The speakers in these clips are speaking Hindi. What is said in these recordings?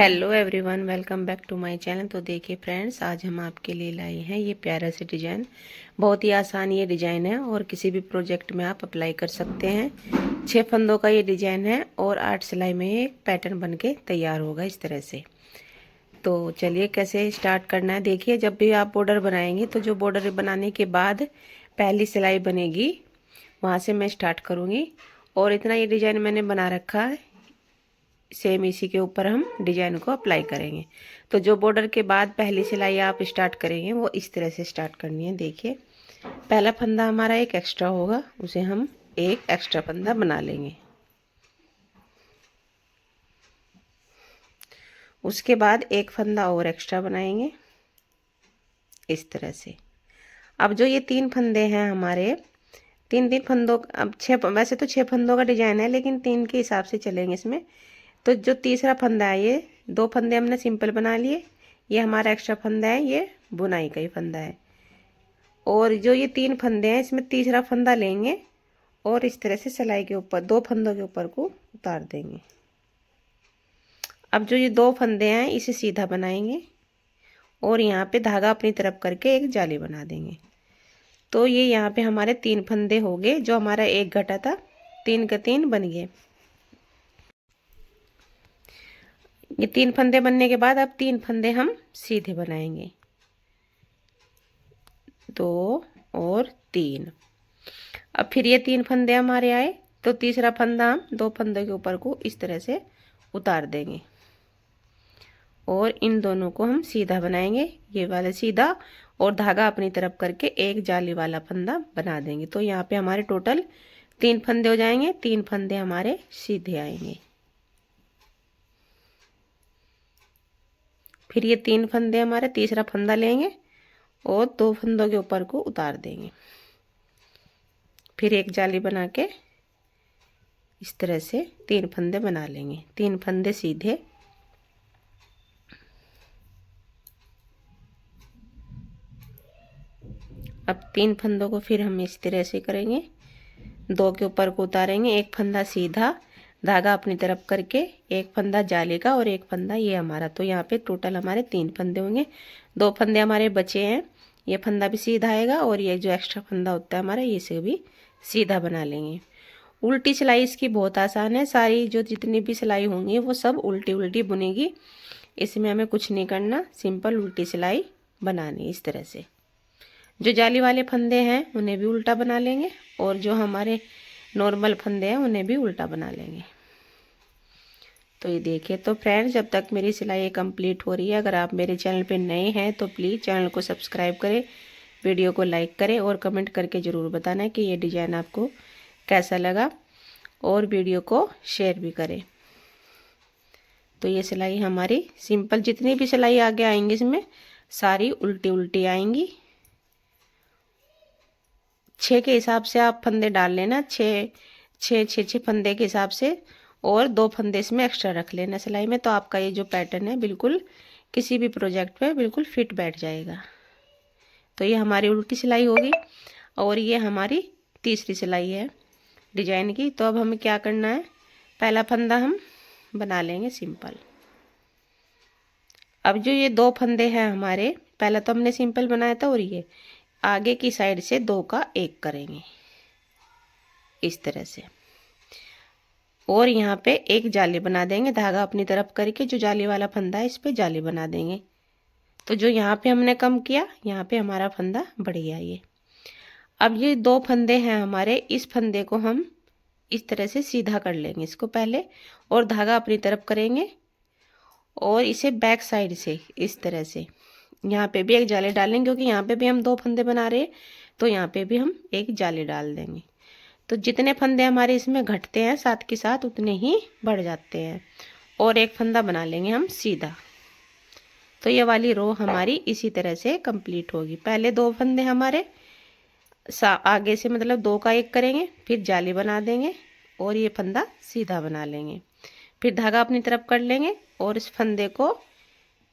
Hello everyone, welcome back to my channel. तो देखिए फ्रेंड्स, आज हम आपके लिए लाए हैं ये प्यारा से डिज़ाइन। बहुत ही आसान ये डिज़ाइन है और किसी भी प्रोजेक्ट में आप अप्लाई कर सकते हैं। 6 फंदों का ये डिज़ाइन है और 8 सिलाई में एक पैटर्न बन के तैयार होगा इस तरह से। तो चलिए कैसे स्टार्ट करना है। देखिए, जब भी आप बॉर्डर बनाएंगे तो जो बॉर्डर बनाने के बाद पहली सिलाई बनेगी वहाँ से मैं स्टार्ट करूँगी। और इतना ये डिज़ाइन मैंने बना रखा है, सेम इसी के ऊपर हम डिजाइन को अप्लाई करेंगे। तो जो बॉर्डर के बाद पहली सिलाई आप स्टार्ट करेंगे वो इस तरह से स्टार्ट करनी है। देखिए, पहला फंदा हमारा एक एक्स्ट्रा होगा, उसे हम एक एक्स्ट्रा फंदा बना लेंगे। उसके बाद एक फंदा और एक्स्ट्रा बनाएंगे इस तरह से। अब जो ये 3 फंदे हैं हमारे, तीन तीन फंदों, अब 6, वैसे तो 6 फंदों का डिजाइन है लेकिन 3 के हिसाब से चलेंगे इसमें। तो जो तीसरा फंदा है, ये 2 फंदे हमने सिंपल बना लिए, ये हमारा एक्स्ट्रा फंदा है, ये बुनाई का ही फंदा है। और जो ये 3 फंदे हैं इसमें तीसरा फंदा लेंगे और इस तरह से सिलाई के ऊपर 2 फंदों के ऊपर को उतार देंगे। अब जो ये 2 फंदे हैं इसे सीधा बनाएंगे और यहाँ पे धागा अपनी तरफ करके एक जाली बना देंगे। तो ये यहाँ पे हमारे 3 फंदे हो गए, जो हमारा एक घटा था 3 के 3 बन गए। ये 3 फंदे बनने के बाद अब 3 फंदे हम सीधे बनाएंगे, 2 और 3। अब फिर ये 3 फंदे हमारे आए तो तीसरा फंदा हम 2 फंदों के ऊपर को इस तरह से उतार देंगे और इन दोनों को हम सीधा बनाएंगे, ये वाला सीधा, और धागा अपनी तरफ करके एक जाली वाला फंदा बना देंगे। तो यहाँ पे हमारे टोटल 3 फंदे हो जाएंगे, 3 फंदे हमारे सीधे आएंगे। फिर ये 3 फंदे हमारे तीसरा फंदा लेंगे और 2 फंदों के ऊपर को उतार देंगे। फिर एक जाली बना के इस तरह से 3 फंदे बना लेंगे, 3 फंदे सीधे। अब 3 फंदों को फिर हम इस तरह से करेंगे, 2 के ऊपर को उतारेंगे, एक फंदा सीधा, धागा अपनी तरफ करके, एक फंदा जाली का और एक फंदा ये हमारा। तो यहाँ पे टोटल हमारे 3 फंदे होंगे, 2 फंदे हमारे बचे हैं, ये फंदा भी सीधा आएगा और ये जो एक्स्ट्रा फंदा होता है हमारा, इसे भी सीधा बना लेंगे। उल्टी सिलाई इसकी बहुत आसान है, सारी जो जितनी भी सिलाई होंगी वो सब उल्टी उल्टी बुनेगी, इसमें हमें कुछ नहीं करना, सिंपल उल्टी सिलाई बनानी इस तरह से। जो जाली वाले फंदे हैं उन्हें भी उल्टा बना लेंगे और जो हमारे नॉर्मल फंदे हैं उन्हें भी उल्टा बना लेंगे। तो ये देखिए। तो फ्रेंड्स, जब तक मेरी सिलाई कंप्लीट हो रही है, अगर आप मेरे चैनल पे नए हैं तो प्लीज़ चैनल को सब्सक्राइब करें, वीडियो को लाइक करें और कमेंट करके ज़रूर बताना कि ये डिज़ाइन आपको कैसा लगा, और वीडियो को शेयर भी करें। तो ये सिलाई हमारी सिंपल, जितनी भी सिलाई आगे आएंगी इसमें सारी उल्टी उल्टी आएंगी। 6 के हिसाब से आप फंदे डाल लेना, 6 फंदे के हिसाब से, और 2 फंदे इसमें एक्स्ट्रा रख लेना सिलाई में। तो आपका ये जो पैटर्न है बिल्कुल किसी भी प्रोजेक्ट पे बिल्कुल फिट बैठ जाएगा। तो ये हमारी उल्टी सिलाई होगी और ये हमारी तीसरी सिलाई है डिजाइन की। तो अब हमें क्या करना है, पहला फंदा हम बना लेंगे सिंपल। अब जो ये 2 फंदे हैं हमारे, पहला तो हमने सिंपल बनाया था और ये आगे की साइड से 2 का 1 करेंगे इस तरह से, और यहाँ पे एक जाली बना देंगे, धागा अपनी तरफ करके जो जाली वाला फंदा है इस पे जाली बना देंगे। तो जो यहाँ पे हमने कम किया, यहाँ पे हमारा फंदा बढ़ गया ये। अब ये 2 फंदे हैं हमारे, इस फंदे को हम इस तरह से सीधा कर लेंगे इसको पहले, और धागा अपनी तरफ करेंगे और इसे बैक साइड से इस तरह से यहाँ पे भी एक जाली डालेंगे, क्योंकि यहाँ पे भी हम 2 फंदे बना रहे हैं तो यहाँ पे भी हम एक जाली डाल देंगे। तो जितने फंदे हमारे इसमें घटते हैं साथ के साथ उतने ही बढ़ जाते हैं, और एक फंदा बना लेंगे हम सीधा। तो ये वाली रो हमारी इसी तरह से कंप्लीट होगी। पहले 2 फंदे हमारे आगे से मतलब 2 का 1 करेंगे, फिर जाली बना देंगे और ये फंदा सीधा बना लेंगे, फिर धागा अपनी तरफ कर लेंगे और इस फंदे को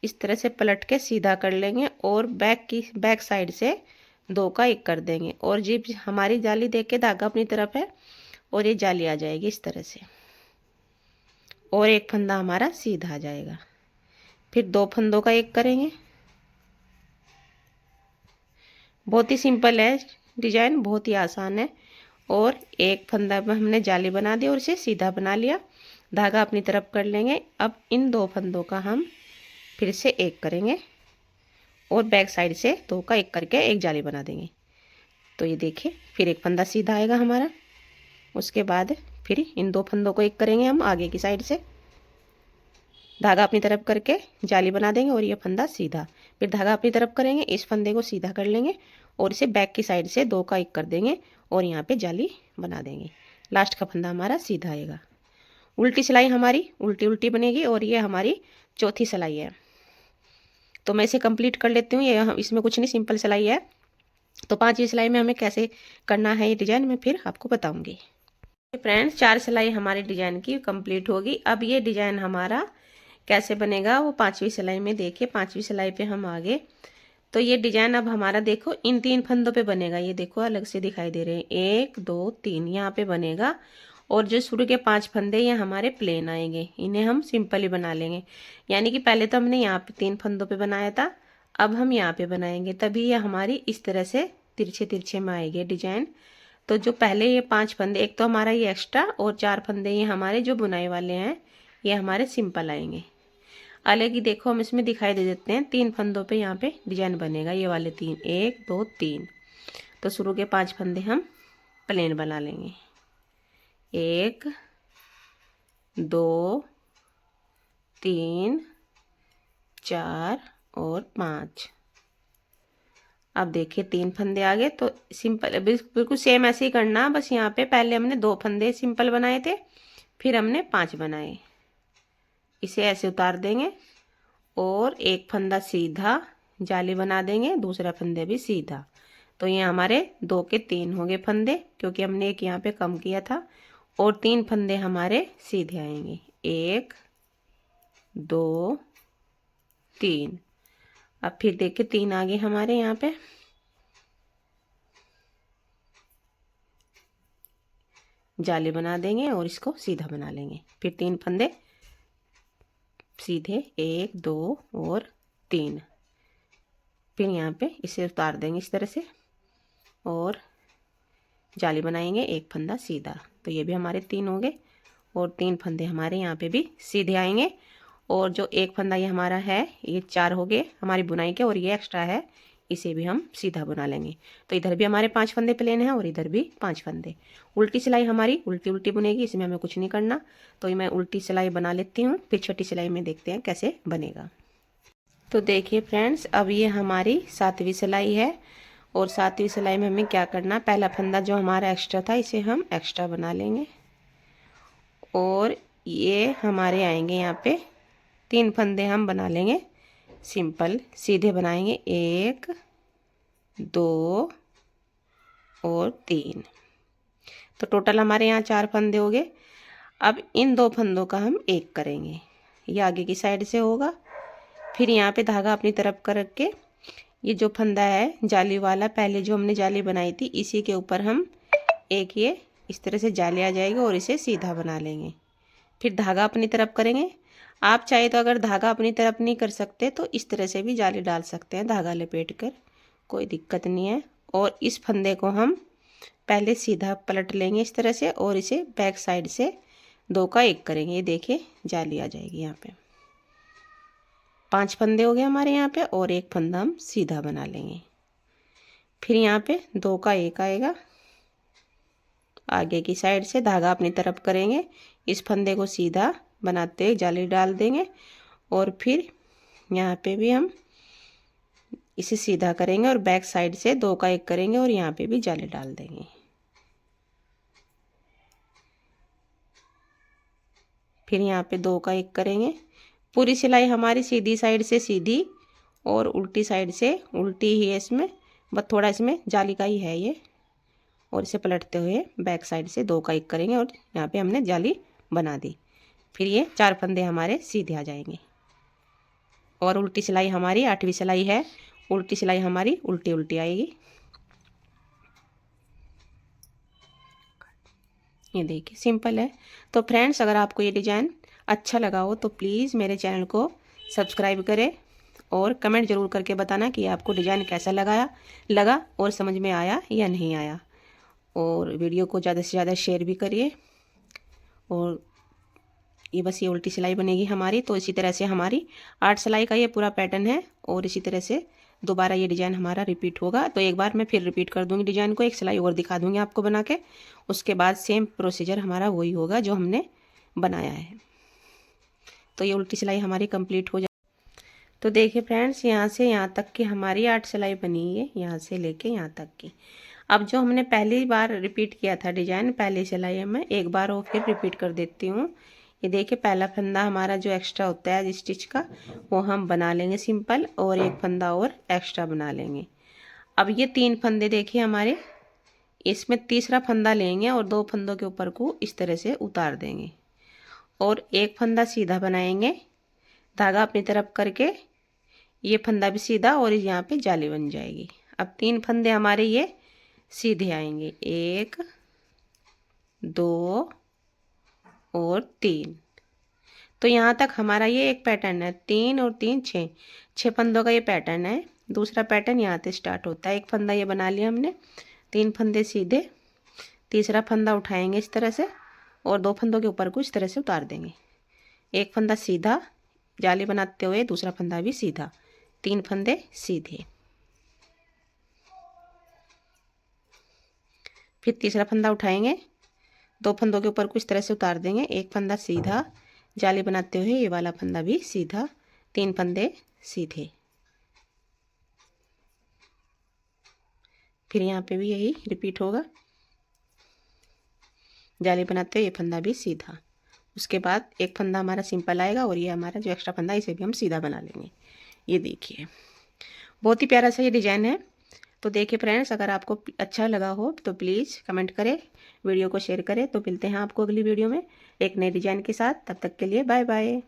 इस तरह से पलट के सीधा कर लेंगे और बैक साइड से 2 का 1 कर देंगे, और जी हमारी जाली देख के धागा अपनी तरफ है और ये जाली आ जाएगी इस तरह से, और एक फंदा हमारा सीधा आ जाएगा। फिर 2 फंदों का एक करेंगे। बहुत ही सिंपल है डिजाइन, बहुत ही आसान है। और एक फंदा में हमने जाली बना दी और इसे सीधा बना लिया, धागा अपनी तरफ कर लेंगे। अब इन 2 फंदों का हम फिर से एक करेंगे और बैक साइड से 2 का एक करके एक जाली बना देंगे। तो ये देखिए फिर एक फंदा सीधा आएगा हमारा। उसके बाद फिर इन 2 फंदों को एक करेंगे हम आगे की साइड से, धागा अपनी तरफ करके जाली बना देंगे और ये फंदा सीधा। फिर धागा अपनी तरफ करेंगे, इस फंदे को सीधा कर लेंगे और इसे बैक की साइड से 2 का एक कर देंगे और यहाँ पे जाली बना देंगे। लास्ट का फंदा हमारा सीधा आएगा। उल्टी सिलाई हमारी उल्टी उल्टी बनेगी और ये हमारी चौथी सिलाई है। तो मैं इसे कंप्लीट कर लेती हूँ। ये इसमें कुछ नहीं, सिंपल सिलाई है। तो 5वीं सिलाई में हमें कैसे करना है ये डिजाइन मैं फिर आपको बताऊंगी। फ्रेंड्स 4 सिलाई हमारी डिजाइन की कंप्लीट होगी। अब ये डिजाइन हमारा कैसे बनेगा वो 5वीं सिलाई में देखिए। 5वीं सिलाई पे हम आगे, तो ये डिजाइन अब हमारा देखो इन 3 फंदों पे बनेगा। ये देखो अलग से दिखाई दे रहे हैं, 1 2 3 यहाँ पे बनेगा। और जो शुरू के 5 फंदे ये हमारे प्लेन आएंगे, इन्हें हम सिंपल ही बना लेंगे। यानी कि पहले तो हमने यहाँ पे 3 फंदों पे बनाया था, अब हम यहाँ पे बनाएंगे, तभी ये हमारी इस तरह से तिरछे तिरछे में आएगी डिजाइन। तो जो पहले ये 5 फंदे, एक तो हमारा ये एक्स्ट्रा और 4 फंदे ये हमारे जो बुनाई वाले हैं ये हमारे सिंपल आएंगे। अलग ही देखो हम इसमें दिखाई दे देते हैं, 3 फंदों पे यहाँ पे डिजाइन बनेगा। ये वाले 3, 1 2 3। तो शुरू के 5 फंदे हम प्लेन बना लेंगे, 1 2 3 4 और 5। अब देखिए 3 फंदे आ गए। तो सिंपल बिल्कुल सेम ऐसे ही करना, बस यहाँ पे पहले हमने 2 फंदे सिंपल बनाए थे, फिर हमने 5 बनाए। इसे ऐसे उतार देंगे और एक फंदा सीधा जाली बना देंगे, दूसरा फंदे भी सीधा। तो ये हमारे 2 के 3 हो गए फंदे, क्योंकि हमने एक यहाँ पे कम किया था। और 3 फंदे हमारे सीधे आएंगे, 1 2 3। अब फिर देखिए 3 आगे हमारे यहाँ पे, जाली बना देंगे और इसको सीधा बना लेंगे। फिर 3 फंदे सीधे, 1 2 और 3। फिर यहाँ पे इसे उतार देंगे इस तरह से और जाली बनाएंगे, एक फंदा सीधा। तो ये भी हमारे 3 हो गए और 3 फंदे हमारे यहाँ पे भी सीधे आएंगे। और जो एक फंदा ये हमारा है ये 4 हो गए हमारी बुनाई के, और ये एक्स्ट्रा है इसे भी हम सीधा बना लेंगे। तो इधर भी हमारे 5 फंदे प्लेन हैं और इधर भी 5 फंदे। उल्टी सिलाई हमारी उल्टी उल्टी बुनेगी, इसमें हमें कुछ नहीं करना। तो मैं उल्टी सिलाई बना लेती हूँ, फिर छोटी सिलाई में देखते हैं कैसे बनेगा। तो देखिए फ्रेंड्स अब ये हमारी 7वीं सिलाई है। और 7वीं सिलाई में हमें क्या करना, पहला फंदा जो हमारा एक्स्ट्रा था इसे हम एक्स्ट्रा बना लेंगे। और ये हमारे आएंगे यहाँ पे 3 फंदे हम बना लेंगे सिंपल सीधे बनाएंगे, 1 2 और 3। तो टोटल हमारे यहाँ 4 फंदे हो गए। अब इन 2 फंदों का हम एक करेंगे, ये आगे की साइड से होगा। फिर यहाँ पे धागा अपनी तरफ कर रख के ये जो फंदा है जाली वाला, पहले जो हमने जाली बनाई थी इसी के ऊपर हम एक ये इस तरह से जाली आ जाएगी और इसे सीधा बना लेंगे। फिर धागा अपनी तरफ करेंगे। आप चाहे तो अगर धागा अपनी तरफ नहीं कर सकते तो इस तरह से भी जाली डाल सकते हैं, धागा लपेट कर, कोई दिक्कत नहीं है। और इस फंदे को हम पहले सीधा पलट लेंगे इस तरह से और इसे बैक साइड से 2 का एक करेंगे। ये देखिए जाली आ जाएगी यहाँ पे। 5 फंदे हो गए हमारे यहाँ पे और एक फंदा हम सीधा बना लेंगे। फिर यहाँ पे 2 का एक आएगा, आगे की साइड से धागा अपनी तरफ करेंगे, इस फंदे को सीधा बनाते हुए जाली डाल देंगे और फिर यहाँ पे भी हम इसे सीधा करेंगे और बैक साइड से 2 का एक करेंगे और यहाँ पे भी जाली डाल देंगे। फिर यहाँ पे 2 का एक करेंगे। पूरी सिलाई हमारी सीधी साइड से सीधी और उल्टी साइड से उल्टी ही है, इसमें बस थोड़ा इसमें जाली का ही है ये। और इसे पलटते हुए बैक साइड से 2 का एक करेंगे और यहाँ पे हमने जाली बना दी। फिर ये 4 फंदे हमारे सीधे आ जाएंगे। और उल्टी सिलाई हमारी 8वीं सिलाई है, उल्टी सिलाई हमारी उल्टी उल्टी आएगी। ये देखिए सिंपल है। तो फ्रेंड्स अगर आपको ये डिज़ाइन अच्छा लगा हो तो प्लीज़ मेरे चैनल को सब्सक्राइब करें और कमेंट ज़रूर करके बताना कि आपको डिज़ाइन कैसा लगा और समझ में आया या नहीं आया। और वीडियो को ज़्यादा से ज़्यादा शेयर भी करिए। और ये बस ये उल्टी सिलाई बनेगी हमारी। तो इसी तरह से हमारी 8 सिलाई का ये पूरा पैटर्न है और इसी तरह से दोबारा ये डिज़ाइन हमारा रिपीट होगा। तो एक बार मैं फिर रिपीट कर दूंगी डिज़ाइन को, एक सिलाई और दिखा दूंगी आपको बना के। उसके बाद सेम प्रोसीजर हमारा वही होगा जो हमने बनाया है। तो ये उल्टी सिलाई हमारी कंप्लीट हो जाए। तो देखिए फ्रेंड्स, यहाँ से यहाँ तक की हमारी 8 सिलाई बनी है, यहाँ से लेके यहाँ तक की। अब जो हमने पहली बार रिपीट किया था डिज़ाइन, पहली सिलाई में एक बार और फिर रिपीट कर देती हूँ। ये देखिए पहला फंदा हमारा जो एक्स्ट्रा होता है स्टिच का, वो हम बना लेंगे सिंपल, और एक फंदा और एक्स्ट्रा बना लेंगे। अब ये 3 फंदे देखिए हमारे, इसमें तीसरा फंदा लेंगे और 2 फंदों के ऊपर को इस तरह से उतार देंगे और एक फंदा सीधा बनाएंगे, धागा अपनी तरफ करके, ये फंदा भी सीधा और यहाँ पे जाली बन जाएगी। अब 3 फंदे हमारे ये सीधे आएंगे, 1 2 और 3। तो यहाँ तक हमारा ये एक पैटर्न है, 3 और 3 6 फंदों का ये पैटर्न है। दूसरा पैटर्न यहाँ से स्टार्ट होता है। एक फंदा ये बना लिया हमने, 3 फंदे सीधे, तीसरा फंदा उठाएंगे इस तरह से और 2 फंदों के ऊपर को इस तरह से उतार देंगे। एक फंदा सीधा जाली बनाते हुए, दूसरा फंदा भी सीधा, 3 फंदे सीधे, फिर तीसरा फंदा उठाएंगे, 2 फंदों के ऊपर को इस तरह से उतार देंगे। एक फंदा सीधा जाली बनाते हुए, ये वाला फंदा भी सीधा, 3 फंदे सीधे, फिर यहाँ पे भी यही रिपीट होगा, जाली बनाते हुए ये फंदा भी सीधा। उसके बाद एक फंदा हमारा सिंपल आएगा और ये हमारा जो एक्स्ट्रा फंदा इसे भी हम सीधा बना लेंगे। ये देखिए बहुत ही प्यारा सा ये डिज़ाइन है। तो देखिए फ्रेंड्स, अगर आपको अच्छा लगा हो तो प्लीज़ कमेंट करें, वीडियो को शेयर करें। तो मिलते हैं आपको अगली वीडियो में एक नए डिज़ाइन के साथ। तब तक के लिए बाय बाय।